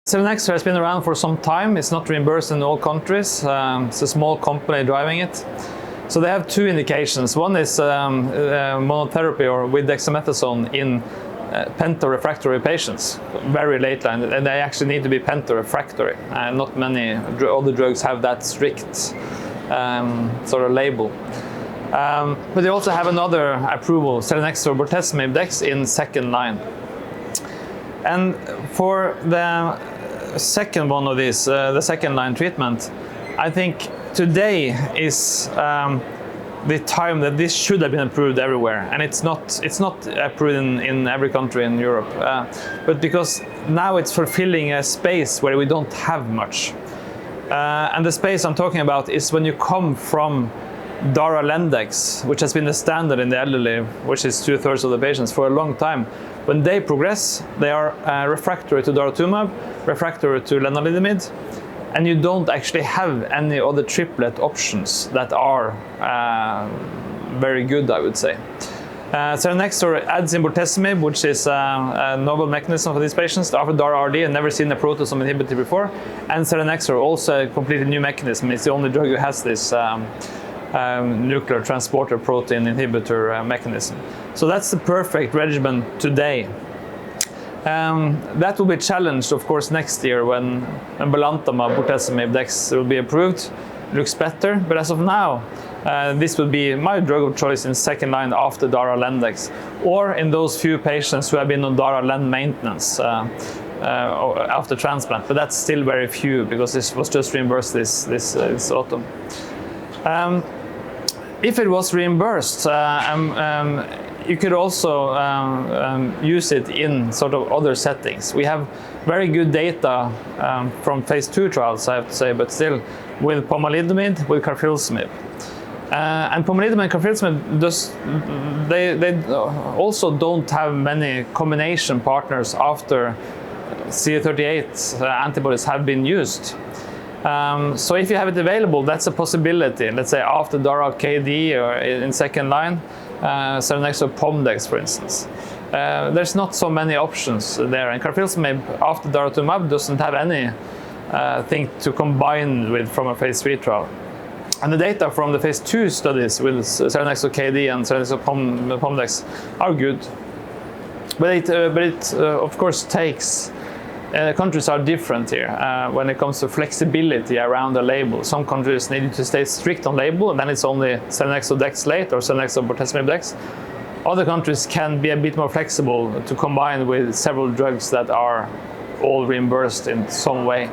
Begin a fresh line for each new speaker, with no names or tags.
Selinexor has been around for some time. It's not reimbursed in all countries. It's a small company driving it. So they have two indications. One is monotherapy or with Dexamethasone in penta-refractory patients, very late line, and they actually need to be penta-refractory. Not many other drugs have that strict sort of label. But they also have another approval, Selinexor Bortezomib Dex in second line. And for the second one of these, the second line treatment, I think today is the time that this should have been approved everywhere, and it's not approved in every country in Europe, but because now it's fulfilling a space where we don't have much, and the space I'm talking about is when you come from DaraRd, which has been the standard in the elderly, which is 2/3 of the patients for a long time. When they progress, they are refractory to Daratumumab, refractory to Lenalidomide, and you don't actually have any other triplet options that are very good, I would say. Selinexor adds in Bortezomib, which is a novel mechanism for these patients. After DaraRd, I've never seen a proteasome inhibitor before, and Selinexor also a completely new mechanism. It's the only drug that has this nuclear transporter protein inhibitor mechanism. So that's the perfect regimen today. That will be challenged, of course, next year when Belantamab Bortezomib Dex will be approved. Looks better, but as of now, this will be my drug of choice in second line after DaraRd, or in those few patients who have been on DaraRd maintenance after transplant. But that's still very few because this was just reimbursed this autumn. If it was reimbursed, you could also use it in sort of other settings. We have very good data from phase 2 trials, I have to say, but still with Pomalidomide, with Carfilzomib. And Pomalidomide and Carfilzomib, they also don't have many combination partners after CD38 antibodies have been used. So if you have it available, that's a possibility. Let's say after DaraRd KD or in second line, Selinexor Pomdex, for instance. There's not so many options there, and Carfilzomib after Daratumumab doesn't have any thing to combine with from a phase 3 trial. And the data from the phase 2 studies with Selinexor KD and Selinexor Pomdex are good. But it of course takes. Countries are different here when it comes to flexibility around the label. Some countries need you to stay strict on label, and then it's only Selinexor Dex late or Selinexor Bortezomib Dex. Other countries can be a bit more flexible to combine with several drugs that are all reimbursed in some way.